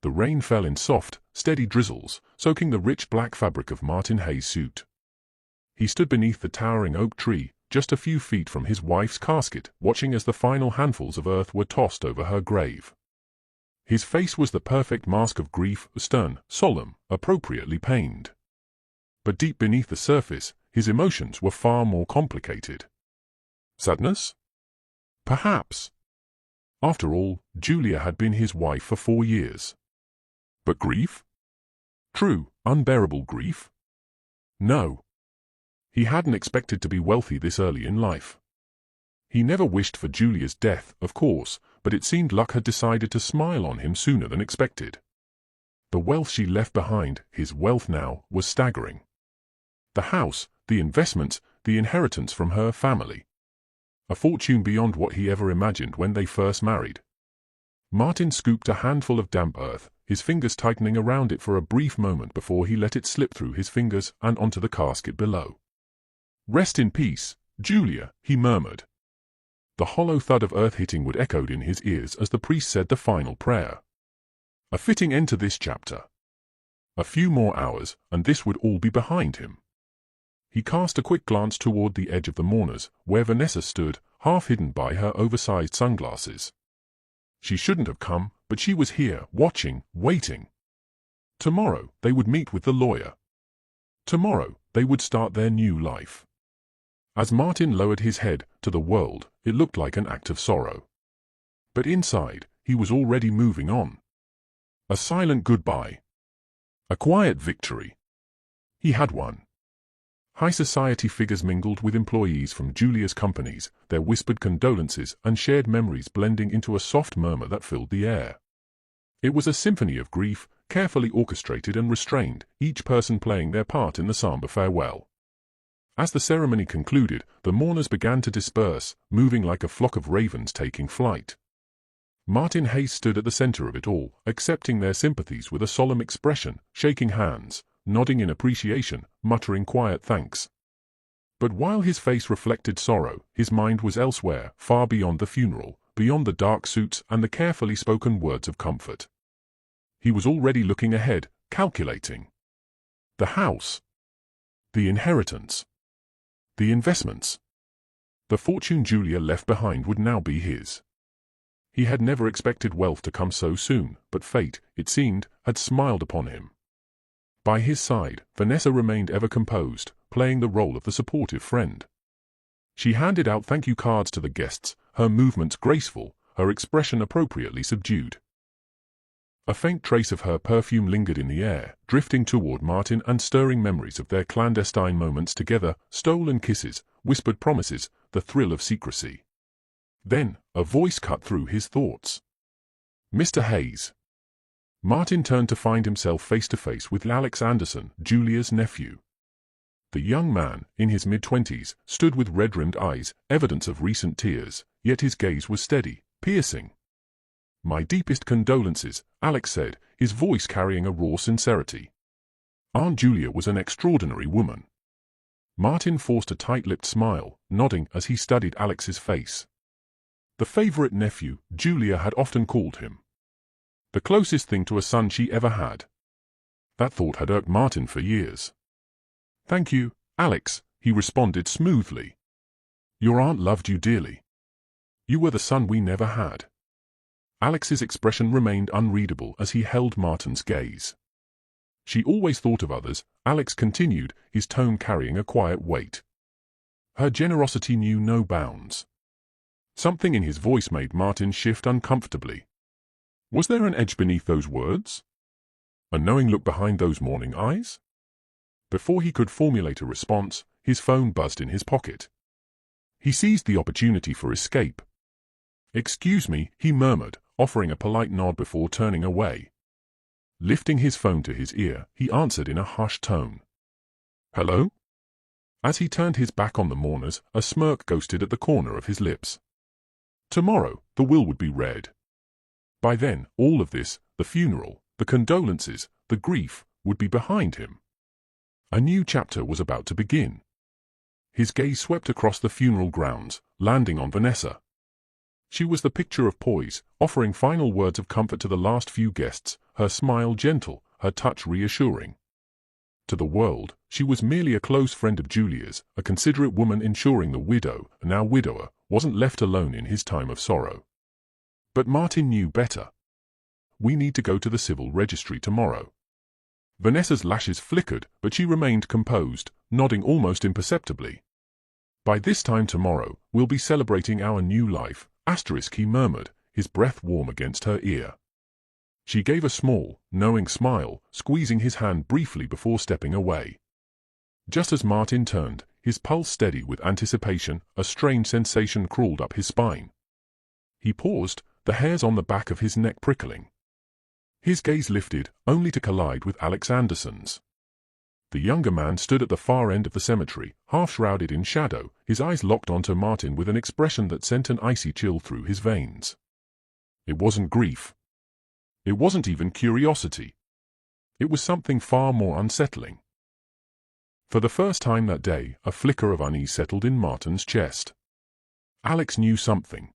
The rain fell in soft, steady drizzles, soaking the rich black fabric of Martin Hayes' suit. He stood beneath the towering oak tree, just a few feet from his wife's casket, watching as the final handfuls of earth were tossed over her grave. His face was the perfect mask of grief, stern, solemn, appropriately pained. But deep beneath the surface, his emotions were far more complicated. Sadness? Perhaps. After all, Julia had been his wife for 4 years. But grief? True, unbearable grief? No. He hadn't expected to be wealthy this early in life. He never wished for Julia's death, of course, but it seemed luck had decided to smile on him sooner than expected. The wealth she left behind, his wealth now, was staggering. The house, the investments, the inheritance from her family. A fortune beyond what he ever imagined when they first married. Martin scooped a handful of damp earth, his fingers tightening around it for a brief moment before he let it slip through his fingers and onto the casket below. "Rest in peace, Julia," he murmured. The hollow thud of earth hitting wood echoed in his ears as the priest said the final prayer. A fitting end to this chapter. A few more hours, and this would all be behind him. He cast a quick glance toward the edge of the mourners, where Vanessa stood, half hidden by her oversized sunglasses. She shouldn't have come, but she was here, watching, waiting. Tomorrow, they would meet with the lawyer. Tomorrow, they would start their new life. As Martin lowered his head to the world, it looked like an act of sorrow. But inside, he was already moving on. A silent goodbye. A quiet victory. He had won. High society figures mingled with employees from Julia's companies, their whispered condolences and shared memories blending into a soft murmur that filled the air. It was a symphony of grief, carefully orchestrated and restrained, each person playing their part in the somber farewell. As the ceremony concluded, the mourners began to disperse, moving like a flock of ravens taking flight. Martin Hayes stood at the center of it all, accepting their sympathies with a solemn expression, shaking hands, nodding in appreciation, muttering quiet thanks. But while his face reflected sorrow, his mind was elsewhere, far beyond the funeral, beyond the dark suits and the carefully spoken words of comfort. He was already looking ahead, calculating. The house. The inheritance. The investments. The fortune Julia left behind would now be his. He had never expected wealth to come so soon, but fate, it seemed, had smiled upon him. By his side, Vanessa remained ever composed, playing the role of the supportive friend. She handed out thank you cards to the guests, her movements graceful, her expression appropriately subdued. A faint trace of her perfume lingered in the air, drifting toward Martin and stirring memories of their clandestine moments together, stolen kisses, whispered promises, the thrill of secrecy. Then, a voice cut through his thoughts. "Mr. Hayes." Martin turned to find himself face to face with Alex Anderson, Julia's nephew. The young man, in his mid-20s, stood with red-rimmed eyes, evidence of recent tears, yet his gaze was steady, piercing. "My deepest condolences," Alex said, his voice carrying a raw sincerity. Aunt Julia was an extraordinary woman. Martin forced a tight-lipped smile, nodding as he studied Alex's face. The favorite nephew, Julia had often called him. The closest thing to a son she ever had. That thought had irked Martin for years. "Thank you, Alex," he responded smoothly. "Your aunt loved you dearly. You were the son we never had." Alex's expression remained unreadable as he held Martin's gaze. "She always thought of others," Alex continued, his tone carrying a quiet weight. "Her generosity knew no bounds." Something in his voice made Martin shift uncomfortably. Was there an edge beneath those words? A knowing look behind those mourning eyes? Before he could formulate a response, his phone buzzed in his pocket. He seized the opportunity for escape. "Excuse me," he murmured, offering a polite nod before turning away. Lifting his phone to his ear, he answered in a hushed tone. "Hello?" As he turned his back on the mourners, a smirk ghosted at the corner of his lips. Tomorrow, the will would be read. By then, all of this, the funeral, the condolences, the grief, would be behind him. A new chapter was about to begin. His gaze swept across the funeral grounds, landing on Vanessa. She was the picture of poise, offering final words of comfort to the last few guests, her smile gentle, her touch reassuring. To the world, she was merely a close friend of Julia's, a considerate woman ensuring the widow, now widower, wasn't left alone in his time of sorrow. But Martin knew better. We need to go to the civil registry tomorrow. Vanessa's lashes flickered, but she remained composed, nodding almost imperceptibly. By this time tomorrow, we'll be celebrating our new life, he murmured, his breath warm against her ear. She gave a small, knowing smile, squeezing his hand briefly before stepping away. Just as Martin turned, his pulse steady with anticipation, a strange sensation crawled up his spine. He paused, the hairs on the back of his neck prickling. His gaze lifted, only to collide with Alex Anderson's. The younger man stood at the far end of the cemetery, half shrouded in shadow, his eyes locked onto Martin with an expression that sent an icy chill through his veins. It wasn't grief. It wasn't even curiosity. It was something far more unsettling. For the first time that day, a flicker of unease settled in Martin's chest. Alex knew something.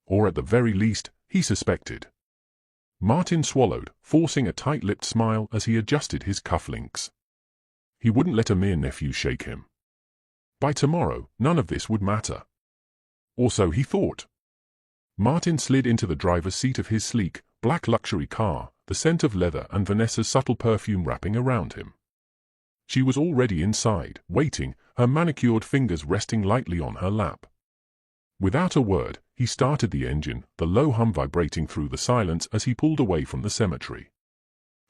Or at the very least, he suspected. Martin swallowed, forcing a tight-lipped smile as he adjusted his cufflinks. He wouldn't let a mere nephew shake him. By tomorrow, none of this would matter. Or so he thought. Martin slid into the driver's seat of his sleek, black luxury car, the scent of leather and Vanessa's subtle perfume wrapping around him. She was already inside, waiting, her manicured fingers resting lightly on her lap. Without a word, he started the engine, the low hum vibrating through the silence as he pulled away from the cemetery.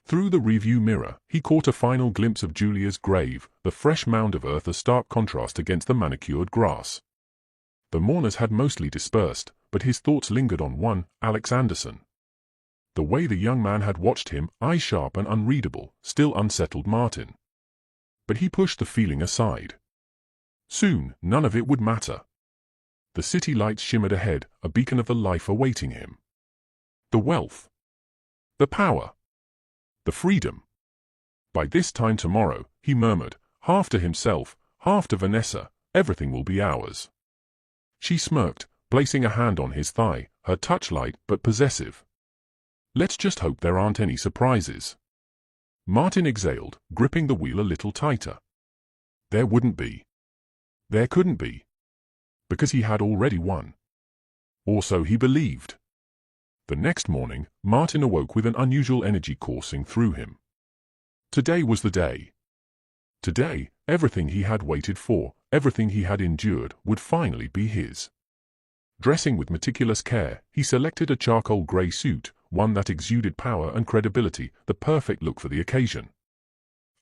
Through the rearview mirror, he caught a final glimpse of Julia's grave, the fresh mound of earth a stark contrast against the manicured grass. The mourners had mostly dispersed, but his thoughts lingered on one, Alex Anderson. The way the young man had watched him, eyes sharp and unreadable, still unsettled Martin. But he pushed the feeling aside. Soon, none of it would matter. The city lights shimmered ahead, a beacon of the life awaiting him. The wealth. The power. The freedom. By this time tomorrow, he murmured, half to himself, half to Vanessa, everything will be ours. She smirked, placing a hand on his thigh, her touch light but possessive. Let's just hope there aren't any surprises. Martin exhaled, gripping the wheel a little tighter. There wouldn't be. There couldn't be. Because he had already won. Or so he believed. The next morning, Martin awoke with an unusual energy coursing through him. Today was the day. Today, everything he had waited for, everything he had endured, would finally be his. Dressing with meticulous care, he selected a charcoal grey suit, one that exuded power and credibility, the perfect look for the occasion.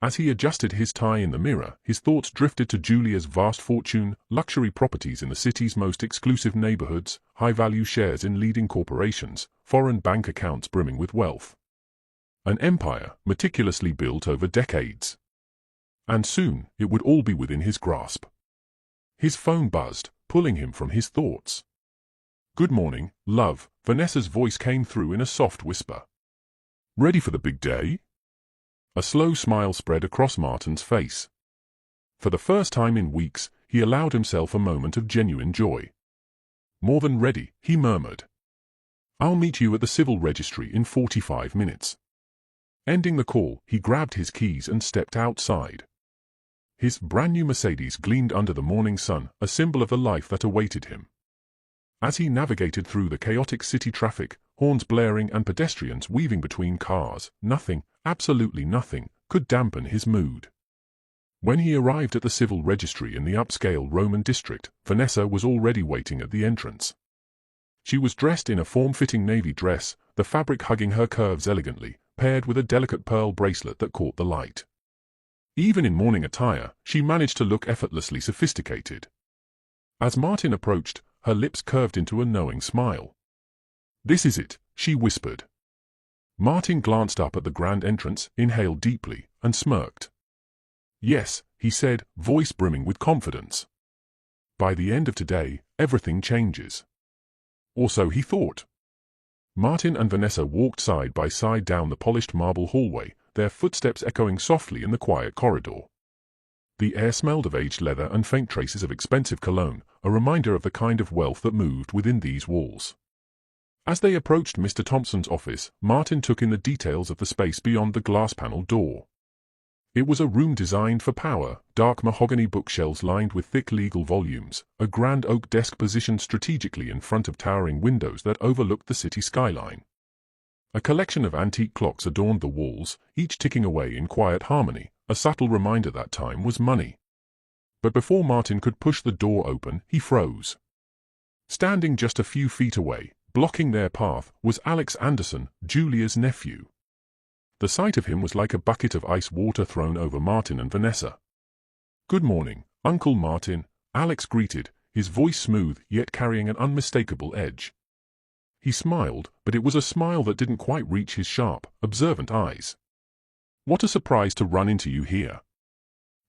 As he adjusted his tie in the mirror, his thoughts drifted to Julia's vast fortune, luxury properties in the city's most exclusive neighborhoods, high-value shares in leading corporations, foreign bank accounts brimming with wealth. An empire, meticulously built over decades. And soon, it would all be within his grasp. His phone buzzed, pulling him from his thoughts. Good morning, love, Vanessa's voice came through in a soft whisper. Ready for the big day? A slow smile spread across Martin's face. For the first time in weeks, he allowed himself a moment of genuine joy. More than ready, he murmured. I'll meet you at the civil registry in 45 minutes. Ending the call, he grabbed his keys and stepped outside. His brand-new Mercedes gleamed under the morning sun, a symbol of the life that awaited him. As he navigated through the chaotic city traffic, horns blaring and pedestrians weaving between cars, nothing, absolutely nothing, could dampen his mood. When he arrived at the civil registry in the upscale Roman district, Vanessa was already waiting at the entrance. She was dressed in a form-fitting navy dress, the fabric hugging her curves elegantly, paired with a delicate pearl bracelet that caught the light. Even in morning attire, she managed to look effortlessly sophisticated. As Martin approached, her lips curved into a knowing smile. This is it, she whispered. Martin glanced up at the grand entrance, inhaled deeply, and smirked. Yes, he said, voice brimming with confidence. By the end of today, everything changes. Or so he thought. Martin and Vanessa walked side by side down the polished marble hallway, their footsteps echoing softly in the quiet corridor. The air smelled of aged leather and faint traces of expensive cologne, a reminder of the kind of wealth that moved within these walls. As they approached Mr. Thompson's office, Martin took in the details of the space beyond the glass panel door. It was a room designed for power, dark mahogany bookshelves lined with thick legal volumes, a grand oak desk positioned strategically in front of towering windows that overlooked the city skyline. A collection of antique clocks adorned the walls, each ticking away in quiet harmony, a subtle reminder that time was money. But before Martin could push the door open, he froze. Standing just a few feet away, blocking their path, was Alex Anderson, Julia's nephew. The sight of him was like a bucket of ice water thrown over Martin and Vanessa. "Good morning, Uncle Martin," Alex greeted, his voice smooth yet carrying an unmistakable edge. He smiled, but it was a smile that didn't quite reach his sharp, observant eyes. "What a surprise to run into you here."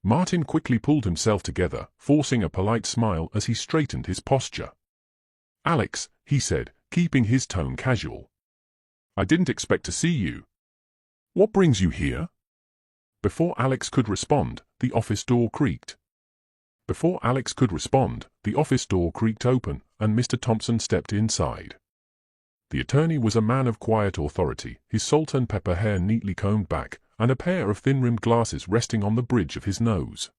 Martin quickly pulled himself together, forcing a polite smile as he straightened his posture. "Alex," he said, keeping his tone casual. "I didn't expect to see you. What brings you here?" Before Alex could respond, the office door creaked. Before Alex could respond, the office door creaked open, and Mr. Thompson stepped inside. The attorney was a man of quiet authority, his salt and pepper hair neatly combed back, and a pair of thin-rimmed glasses resting on the bridge of his nose.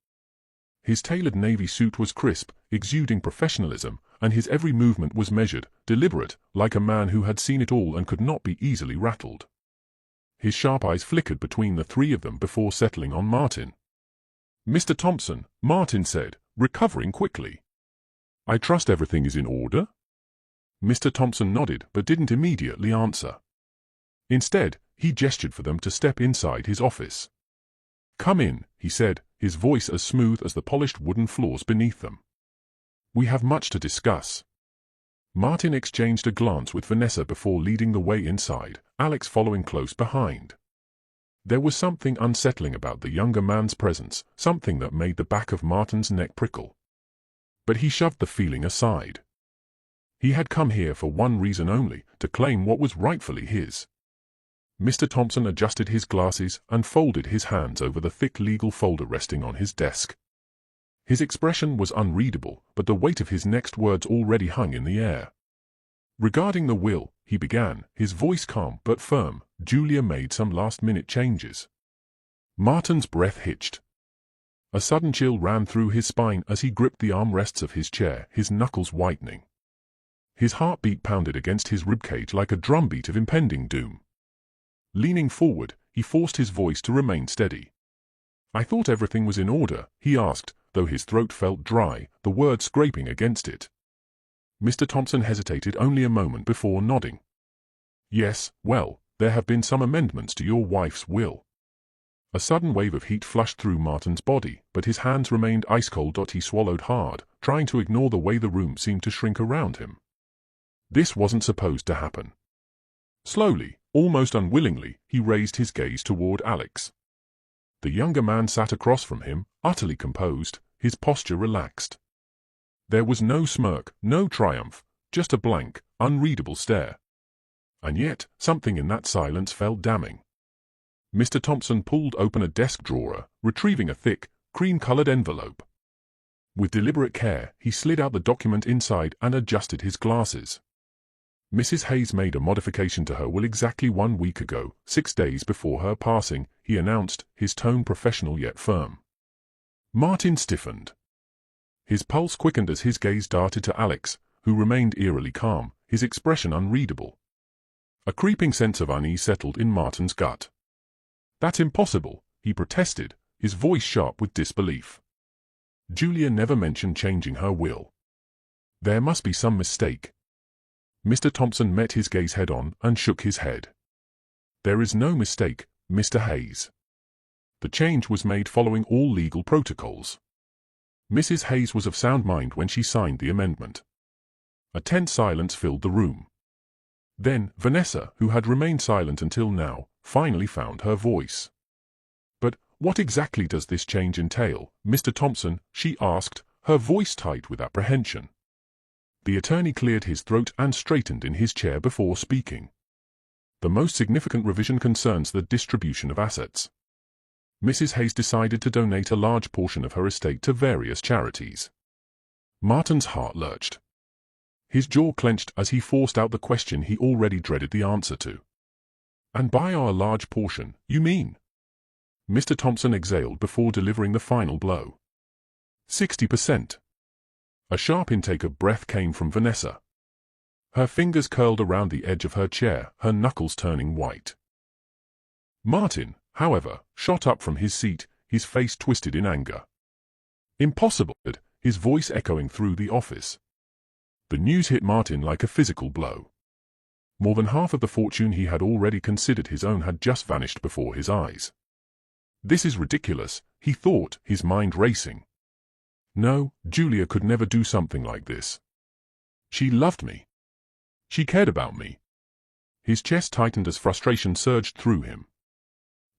His tailored navy suit was crisp, exuding professionalism, and his every movement was measured, deliberate, like a man who had seen it all and could not be easily rattled. His sharp eyes flickered between the three of them before settling on Martin. "Mr. Thompson," Martin said, recovering quickly. "I trust everything is in order?" Mr. Thompson nodded but didn't immediately answer. Instead, he gestured for them to step inside his office. "Come in," he said, his voice as smooth as the polished wooden floors beneath them. "We have much to discuss." Martin exchanged a glance with Vanessa before leading the way inside, Alex following close behind. There was something unsettling about the younger man's presence, something that made the back of Martin's neck prickle. But he shoved the feeling aside. He had come here for one reason only, to claim what was rightfully his. Mr. Thompson adjusted his glasses and folded his hands over the thick legal folder resting on his desk. His expression was unreadable, but the weight of his next words already hung in the air. "Regarding the will," he began, his voice calm but firm, "Julia made some last-minute changes." Martin's breath hitched. A sudden chill ran through his spine as he gripped the armrests of his chair, his knuckles whitening. His heartbeat pounded against his ribcage like a drumbeat of impending doom. Leaning forward, he forced his voice to remain steady. "I thought everything was in order," he asked, though his throat felt dry, the words scraping against it. Mr. Thompson hesitated only a moment before nodding. "Yes, well, there have been some amendments to your wife's will." A sudden wave of heat flushed through Martin's body, but his hands remained ice-cold. He swallowed hard, trying to ignore the way the room seemed to shrink around him. This wasn't supposed to happen. Slowly, almost unwillingly, he raised his gaze toward Alex. The younger man sat across from him, utterly composed, his posture relaxed. There was no smirk, no triumph, just a blank, unreadable stare. And yet, something in that silence felt damning. Mr. Thompson pulled open a desk drawer, retrieving a thick, cream-colored envelope. With deliberate care, he slid out the document inside and adjusted his glasses. "Mrs. Hayes made a modification to her will exactly 1 week ago, 6 days before her passing," he announced, his tone professional yet firm. Martin stiffened. His pulse quickened as his gaze darted to Alex, who remained eerily calm, his expression unreadable. A creeping sense of unease settled in Martin's gut. "That's impossible," he protested, his voice sharp with disbelief. "Julia never mentioned changing her will. There must be some mistake." Mr. Thompson met his gaze head-on and shook his head. "There is no mistake, Mr. Hayes. The change was made following all legal protocols." Mrs. Hayes was of sound mind when she signed the amendment. A tense silence filled the room. Then, Vanessa, who had remained silent until now, finally found her voice. "But what exactly does this change entail, Mr. Thompson?" she asked, her voice tight with apprehension. The attorney cleared his throat and straightened in his chair before speaking. "The most significant revision concerns the distribution of assets. Mrs. Hayes decided to donate a large portion of her estate to various charities." Martin's heart lurched. His jaw clenched as he forced out the question he already dreaded the answer to. "And by our large portion, you mean?" Mr. Thompson exhaled before delivering the final blow. 60%. A sharp intake of breath came from Vanessa. Her fingers curled around the edge of her chair, her knuckles turning white. Martin, however, shot up from his seat, his face twisted in anger. "Impossible," his voice echoing through the office. The news hit Martin like a physical blow. More than half of the fortune he had already considered his own had just vanished before his eyes. "This is ridiculous," he thought, his mind racing. No, Julia could never do something like this. She loved me. She cared about me. His chest tightened as frustration surged through him.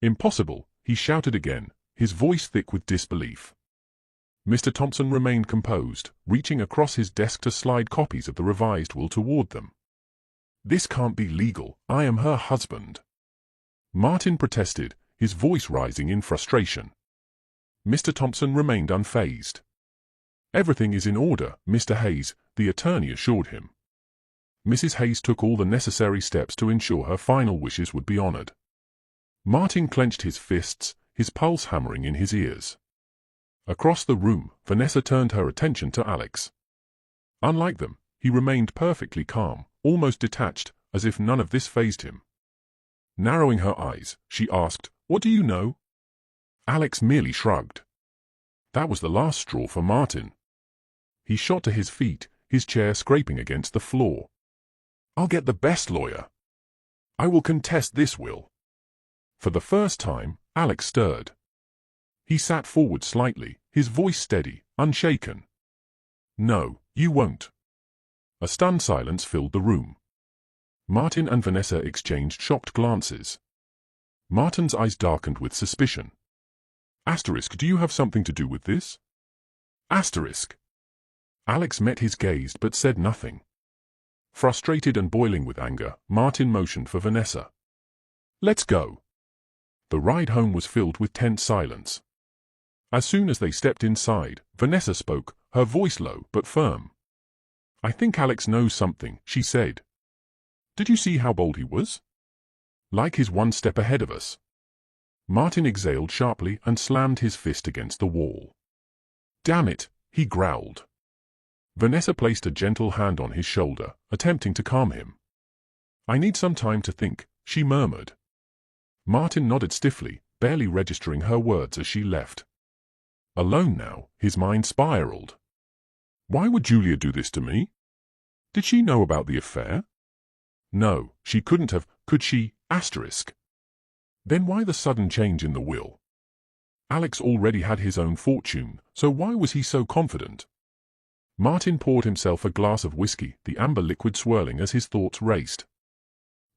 "Impossible," he shouted again, his voice thick with disbelief. Mr. Thompson remained composed, reaching across his desk to slide copies of the revised will toward them. "This can't be legal. I am her husband." Martin protested, his voice rising in frustration. Mr. Thompson remained unfazed. "Everything is in order, Mr. Hayes," the attorney assured him. Mrs. Hayes took all the necessary steps to ensure her final wishes would be honored. Martin clenched his fists, his pulse hammering in his ears. Across the room, Vanessa turned her attention to Alex. Unlike them, he remained perfectly calm, almost detached, as if none of this fazed him. Narrowing her eyes, she asked, "What do you know?" Alex merely shrugged. That was the last straw for Martin. He shot to his feet, his chair scraping against the floor. "I'll get the best lawyer. I will contest this will." For the first time, Alex stirred. He sat forward slightly, his voice steady, unshaken. "No, you won't." A stunned silence filled the room. Martin and Vanessa exchanged shocked glances. Martin's eyes darkened with suspicion. "Asterisk, do you have something to do with this?" Asterisk. Alex met his gaze but said nothing. Frustrated and boiling with anger, Martin motioned for Vanessa. "Let's go." The ride home was filled with tense silence. As soon as they stepped inside, Vanessa spoke, her voice low but firm. "I think Alex knows something," she said. "Did you see how bold he was? Like he's one step ahead of us." Martin exhaled sharply and slammed his fist against the wall. "Damn it," he growled. Vanessa placed a gentle hand on his shoulder, attempting to calm him. "I need some time to think," she murmured. Martin nodded stiffly, barely registering her words as she left. Alone now, his mind spiraled. Why would Julia do this to me? Did she know about the affair? No, she couldn't have, could she? Asterisk. Then why the sudden change in the will? Alex already had his own fortune, so why was he so confident? Martin poured himself a glass of whiskey, the amber liquid swirling as his thoughts raced.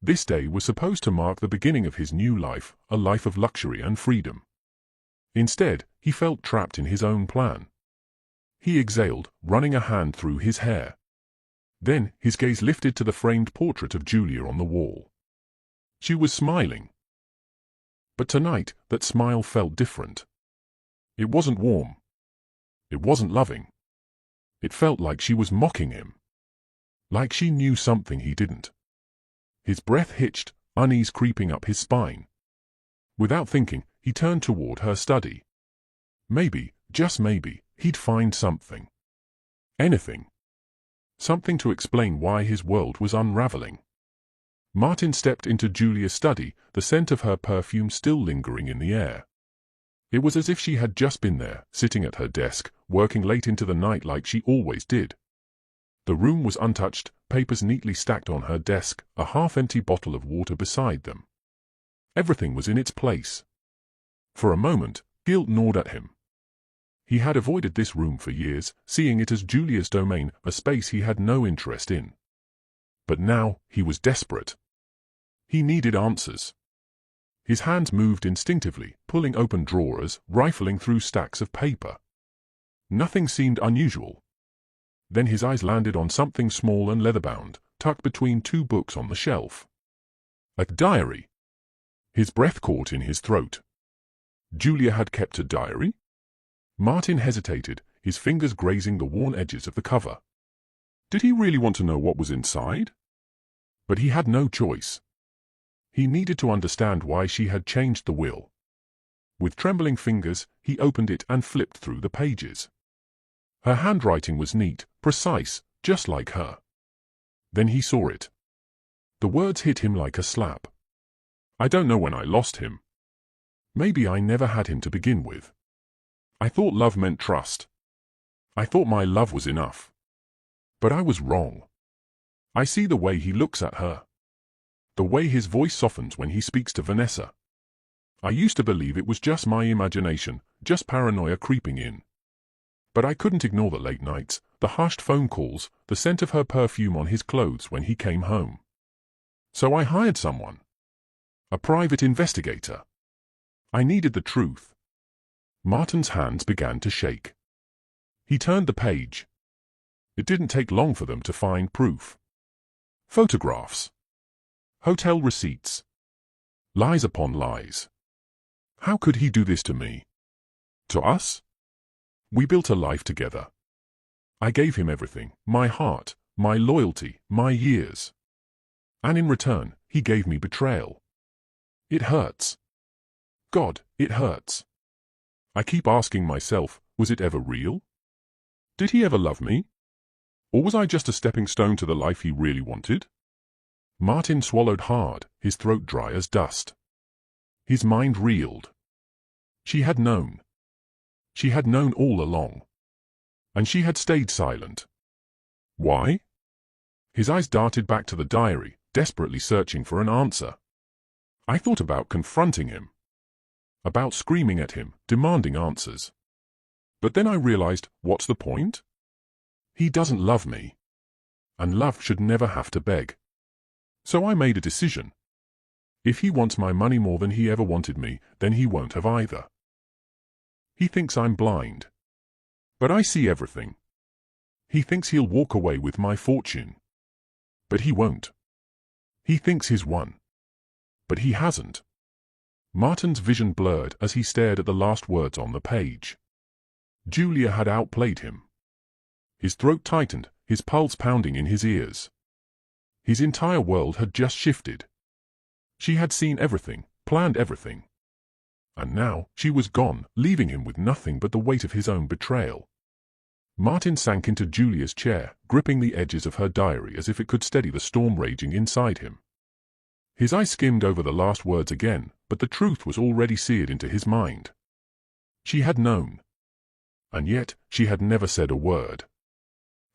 This day was supposed to mark the beginning of his new life, a life of luxury and freedom. Instead, he felt trapped in his own plan. He exhaled, running a hand through his hair. Then, his gaze lifted to the framed portrait of Julia on the wall. She was smiling. But tonight, that smile felt different. It wasn't warm. It wasn't loving. It felt like she was mocking him. Like she knew something he didn't. His breath hitched, unease creeping up his spine. Without thinking, he turned toward her study. Maybe, just maybe, he'd find something. Anything. Something to explain why his world was unraveling. Martin stepped into Julia's study, the scent of her perfume still lingering in the air. It was as if she had just been there, sitting at her desk, working late into the night like she always did. The room was untouched, papers neatly stacked on her desk, a half-empty bottle of water beside them. Everything was in its place. For a moment, guilt gnawed at him. He had avoided this room for years, seeing it as Julia's domain, a space he had no interest in. But now, he was desperate. He needed answers. His hands moved instinctively, pulling open drawers, rifling through stacks of paper. Nothing seemed unusual. Then his eyes landed on something small and leather-bound, tucked between two books on the shelf. A diary. His breath caught in his throat. Julia had kept a diary? Martin hesitated, his fingers grazing the worn edges of the cover. Did he really want to know what was inside? But he had no choice. He needed to understand why she had changed the will. With trembling fingers, he opened it and flipped through the pages. Her handwriting was neat, precise, just like her. Then he saw it. The words hit him like a slap. I don't know when I lost him. Maybe I never had him to begin with. I thought love meant trust. I thought my love was enough. But I was wrong. I see the way he looks at her. The way his voice softens when he speaks to Vanessa. I used to believe it was just my imagination, just paranoia creeping in. But I couldn't ignore the late nights, the hushed phone calls, the scent of her perfume on his clothes when he came home. So I hired someone. A private investigator. I needed the truth. Martin's hands began to shake. He turned the page. It didn't take long for them to find proof. Photographs. Hotel receipts. Lies upon lies. How could he do this to me? To us? We built a life together. I gave him everything, my heart, my loyalty, my years. And in return, he gave me betrayal. It hurts. God, it hurts. I keep asking myself, was it ever real? Did he ever love me? Or was I just a stepping stone to the life he really wanted? Martin swallowed hard, his throat dry as dust. His mind reeled. She had known. She had known all along. And she had stayed silent. Why? His eyes darted back to the diary, desperately searching for an answer. I thought about confronting him. About screaming at him, demanding answers. But then I realized, what's the point? He doesn't love me. And love should never have to beg. So I made a decision. If he wants my money more than he ever wanted me, then he won't have either. He thinks I'm blind. But I see everything. He thinks he'll walk away with my fortune. But he won't. He thinks he's won. But he hasn't. Martin's vision blurred as he stared at the last words on the page. Julia had outplayed him. His throat tightened, his pulse pounding in his ears. His entire world had just shifted. She had seen everything, planned everything. And now, she was gone, leaving him with nothing but the weight of his own betrayal. Martin sank into Julia's chair, gripping the edges of her diary as if it could steady the storm raging inside him. His eye skimmed over the last words again, but the truth was already seared into his mind. She had known. And yet, she had never said a word.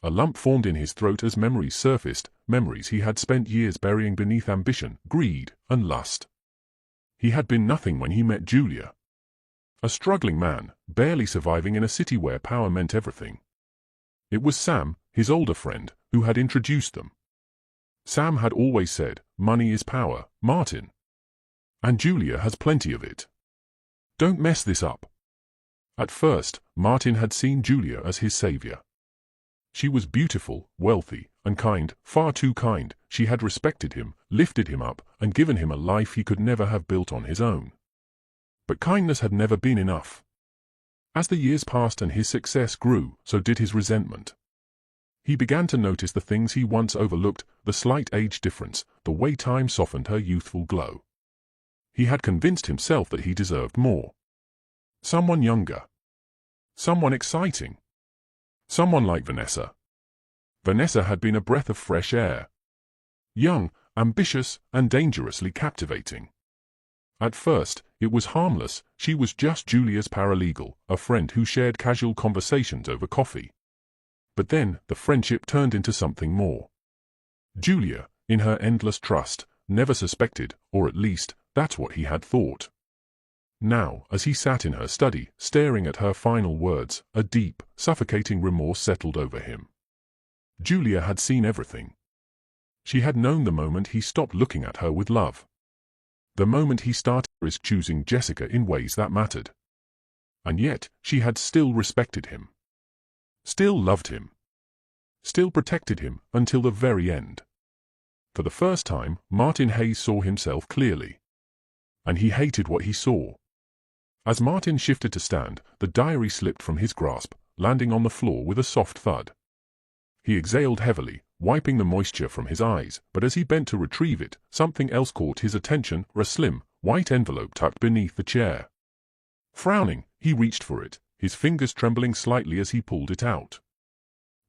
A lump formed in his throat as memories surfaced, memories he had spent years burying beneath ambition, greed, and lust. He had been nothing when he met Julia. A struggling man, barely surviving in a city where power meant everything. It was Sam, his older friend, who had introduced them. Sam had always said, "Money is power, Martin. And Julia has plenty of it. Don't mess this up." At first, Martin had seen Julia as his savior. She was beautiful, wealthy, and kind, far too kind. She had respected him, lifted him up, and given him a life he could never have built on his own. But kindness had never been enough. As the years passed and his success grew, so did his resentment. He began to notice the things he once overlooked, the slight age difference, the way time softened her youthful glow. He had convinced himself that he deserved more. Someone younger. Someone exciting. Someone like Vanessa. Vanessa had been a breath of fresh air. Young, ambitious, and dangerously captivating. At first, it was harmless. She was just Julia's paralegal, a friend who shared casual conversations over coffee. But then, the friendship turned into something more. Julia, in her endless trust, never suspected, or at least, that's what he had thought. Now, as he sat in her study, staring at her final words, a deep, suffocating remorse settled over him. Julia had seen everything. She had known the moment he stopped looking at her with love. The moment he started choosing Jessica in ways that mattered. And yet, she had still respected him. Still loved him. Still protected him, until the very end. For the first time, Martin Hayes saw himself clearly. And he hated what he saw. As Martin shifted to stand, the diary slipped from his grasp, landing on the floor with a soft thud. He exhaled heavily, wiping the moisture from his eyes, but as he bent to retrieve it, something else caught his attention, a slim, white envelope tucked beneath the chair. Frowning, he reached for it, his fingers trembling slightly as he pulled it out.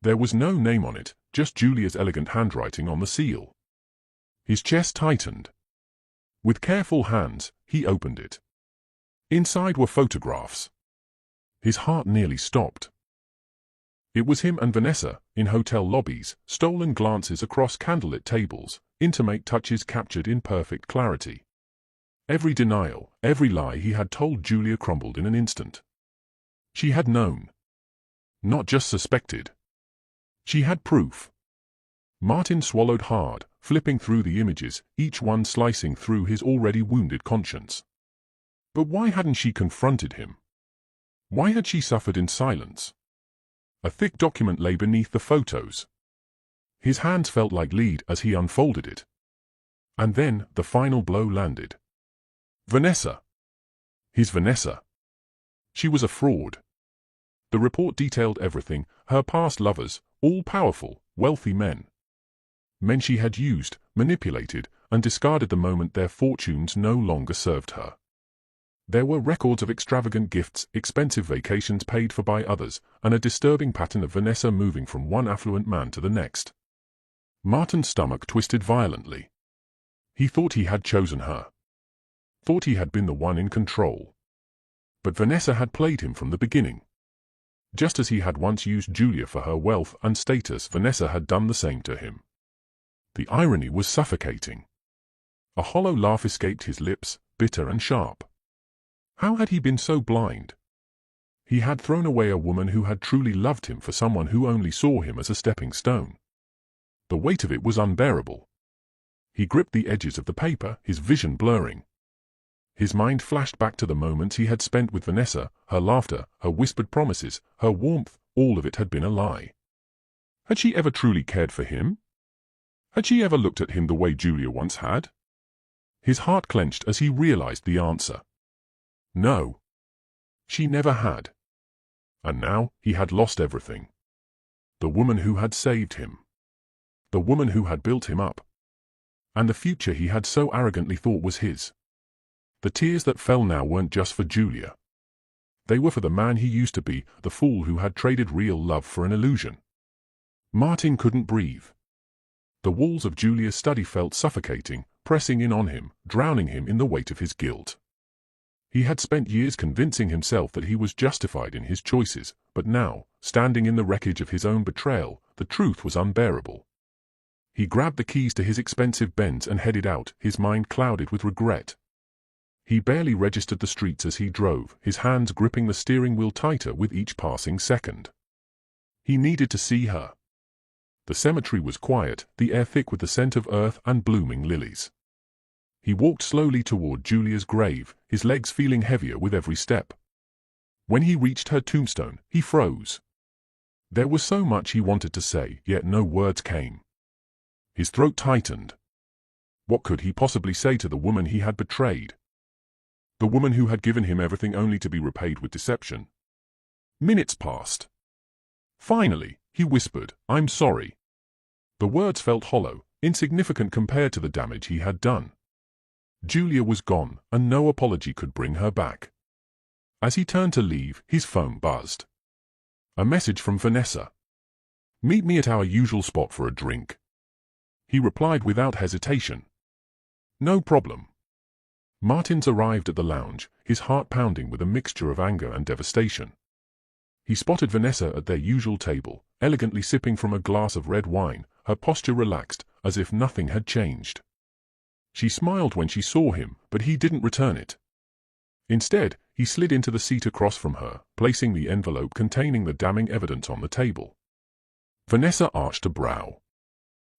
There was no name on it, just Julia's elegant handwriting on the seal. His chest tightened. With careful hands, he opened it. Inside were photographs. His heart nearly stopped. It was him and Vanessa, in hotel lobbies, stolen glances across candlelit tables, intimate touches captured in perfect clarity. Every denial, every lie he had told Julia crumbled in an instant. She had known. Not just suspected. She had proof. Martin swallowed hard, flipping through the images, each one slicing through his already wounded conscience. But why hadn't she confronted him? Why had she suffered in silence? A thick document lay beneath the photos. His hands felt like lead as he unfolded it. And then, the final blow landed. Vanessa. His Vanessa. She was a fraud. The report detailed everything, her past lovers, all powerful, wealthy men. Men she had used, manipulated, and discarded the moment their fortunes no longer served her. There were records of extravagant gifts, expensive vacations paid for by others, and a disturbing pattern of Vanessa moving from one affluent man to the next. Martin's stomach twisted violently. He thought he had chosen her. Thought he had been the one in control. But Vanessa had played him from the beginning. Just as he had once used Julia for her wealth and status, Vanessa had done the same to him. The irony was suffocating. A hollow laugh escaped his lips, bitter and sharp. How had he been so blind? He had thrown away a woman who had truly loved him for someone who only saw him as a stepping stone. The weight of it was unbearable. He gripped the edges of the paper, his vision blurring. His mind flashed back to the moments he had spent with Vanessa, her laughter, her whispered promises, her warmth, all of it had been a lie. Had she ever truly cared for him? Had she ever looked at him the way Julia once had? His heart clenched as he realized the answer. No. She never had. And now, he had lost everything. The woman who had saved him. The woman who had built him up. And the future he had so arrogantly thought was his. The tears that fell now weren't just for Julia. They were for the man he used to be, the fool who had traded real love for an illusion. Martin couldn't breathe. The walls of Julia's study felt suffocating, pressing in on him, drowning him in the weight of his guilt. He had spent years convincing himself that he was justified in his choices, but now, standing in the wreckage of his own betrayal, the truth was unbearable. He grabbed the keys to his expensive Benz and headed out, his mind clouded with regret. He barely registered the streets as he drove, his hands gripping the steering wheel tighter with each passing second. He needed to see her. The cemetery was quiet, the air thick with the scent of earth and blooming lilies. He walked slowly toward Julia's grave, his legs feeling heavier with every step. When he reached her tombstone, he froze. There was so much he wanted to say, yet no words came. His throat tightened. What could he possibly say to the woman he had betrayed? The woman who had given him everything only to be repaid with deception. Minutes passed. Finally, he whispered, "I'm sorry." The words felt hollow, insignificant compared to the damage he had done. Julia was gone, and no apology could bring her back. As he turned to leave, his phone buzzed. A message from Vanessa. "Meet me at our usual spot for a drink." He replied without hesitation. "No problem." Martins arrived at the lounge, his heart pounding with a mixture of anger and devastation. He spotted Vanessa at their usual table, elegantly sipping from a glass of red wine, her posture relaxed, as if nothing had changed. She smiled when she saw him, but he didn't return it. Instead, he slid into the seat across from her, placing the envelope containing the damning evidence on the table. Vanessa arched a brow.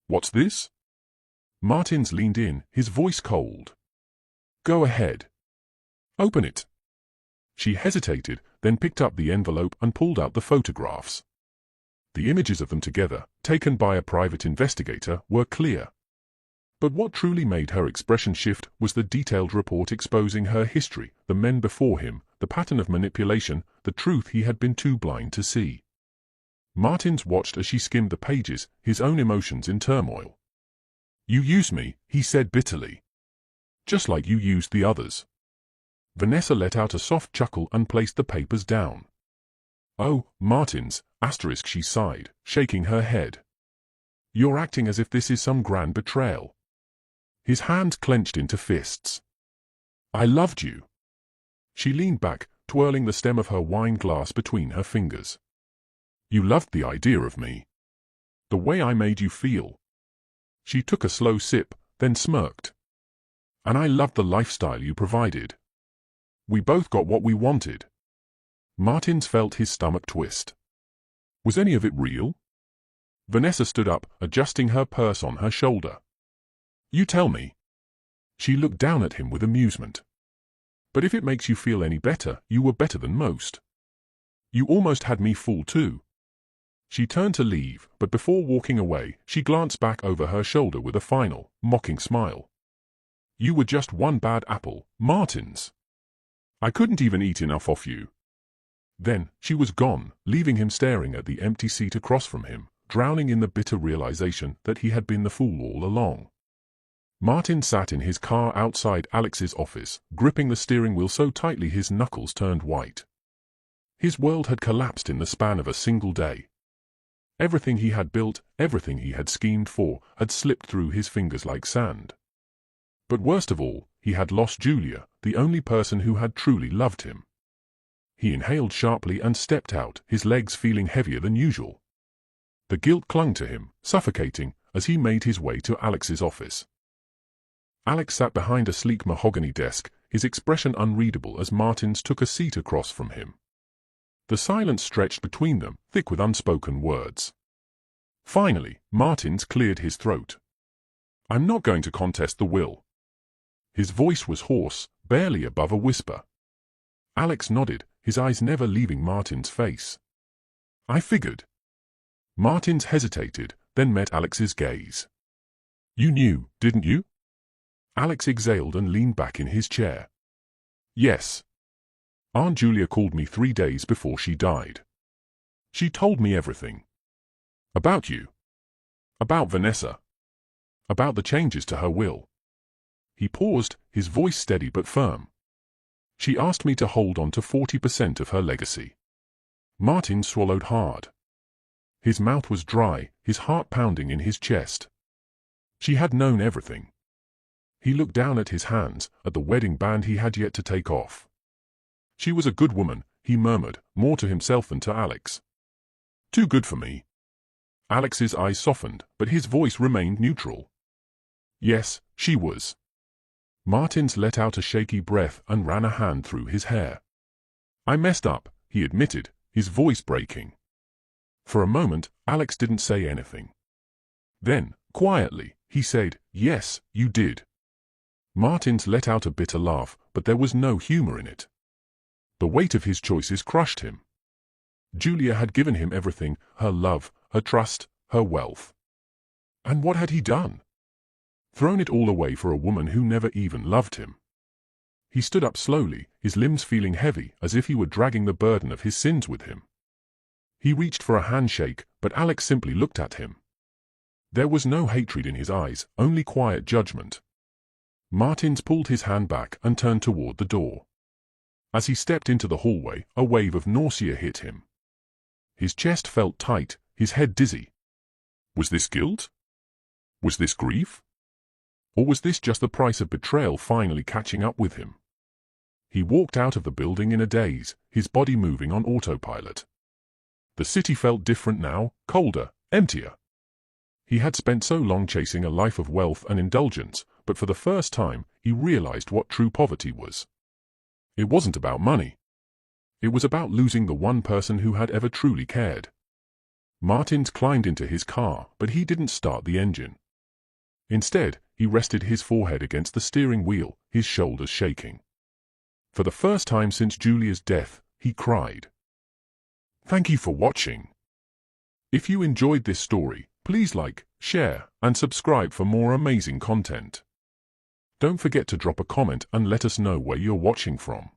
"What's this?" Martins leaned in, his voice cold. "Go ahead. Open it." She hesitated, then picked up the envelope and pulled out the photographs. The images of them together, taken by a private investigator, were clear. But what truly made her expression shift was the detailed report exposing her history, the men before him, the pattern of manipulation, the truth he had been too blind to see. Martins watched as she skimmed the pages, his own emotions in turmoil. "You used me," he said bitterly. "Just like you used the others." Vanessa let out a soft chuckle and placed the papers down. "Oh, Martins, *, she sighed, shaking her head. "You're acting as if this is some grand betrayal." His hands clenched into fists. "I loved you." She leaned back, twirling the stem of her wine glass between her fingers. "You loved the idea of me. The way I made you feel." She took a slow sip, then smirked. "And I loved the lifestyle you provided. We both got what we wanted." Martins felt his stomach twist. Was any of it real? Vanessa stood up, adjusting her purse on her shoulder. "You tell me." She looked down at him with amusement. "But if it makes you feel any better, you were better than most. You almost had me fooled too." She turned to leave, but before walking away, she glanced back over her shoulder with a final, mocking smile. "You were just one bad apple, Martins. I couldn't even eat enough off you." Then, she was gone, leaving him staring at the empty seat across from him, drowning in the bitter realization that he had been the fool all along. Martin sat in his car outside Alex's office, gripping the steering wheel so tightly his knuckles turned white. His world had collapsed in the span of a single day. Everything he had built, everything he had schemed for, had slipped through his fingers like sand. But worst of all, he had lost Julia, the only person who had truly loved him. He inhaled sharply and stepped out, his legs feeling heavier than usual. The guilt clung to him, suffocating, as he made his way to Alex's office. Alex sat behind a sleek mahogany desk, his expression unreadable as Martins took a seat across from him. The silence stretched between them, thick with unspoken words. Finally, Martins cleared his throat. "I'm not going to contest the will." His voice was hoarse, barely above a whisper. Alex nodded, his eyes never leaving Martin's face. "I figured." Martins hesitated, then met Alex's gaze. "You knew, didn't you?" Alex exhaled and leaned back in his chair. "Yes. Aunt Julia called me 3 days before she died. She told me everything. About you. About Vanessa. About the changes to her will." He paused, his voice steady but firm. "She asked me to hold on to 40% of her legacy." Martin swallowed hard. His mouth was dry, his heart pounding in his chest. She had known everything. He looked down at his hands, at the wedding band he had yet to take off. "She was a good woman," he murmured, more to himself than to Alex. "Too good for me." Alex's eyes softened, but his voice remained neutral. "Yes, she was." Martins let out a shaky breath and ran a hand through his hair. "I messed up," he admitted, his voice breaking. For a moment, Alex didn't say anything. Then, quietly, he said, "Yes, you did." Martins let out a bitter laugh, but there was no humor in it. The weight of his choices crushed him. Julia had given him everything, her love, her trust, her wealth. And what had he done? Thrown it all away for a woman who never even loved him. He stood up slowly, his limbs feeling heavy, as if he were dragging the burden of his sins with him. He reached for a handshake, but Alex simply looked at him. There was no hatred in his eyes, only quiet judgment. Martins pulled his hand back and turned toward the door. As he stepped into the hallway, a wave of nausea hit him. His chest felt tight, his head dizzy. Was this guilt? Was this grief? Or was this just the price of betrayal finally catching up with him? He walked out of the building in a daze, his body moving on autopilot. The city felt different now, colder, emptier. He had spent so long chasing a life of wealth and indulgence, but for the first time, he realized what true poverty was. It wasn't about money. It was about losing the one person who had ever truly cared. Martins climbed into his car, but he didn't start the engine. Instead, he rested his forehead against the steering wheel, his shoulders shaking. For the first time since Julia's death, he cried. Thank you for watching. If you enjoyed this story, please like, share, and subscribe for more amazing content. Don't forget to drop a comment and let us know where you're watching from.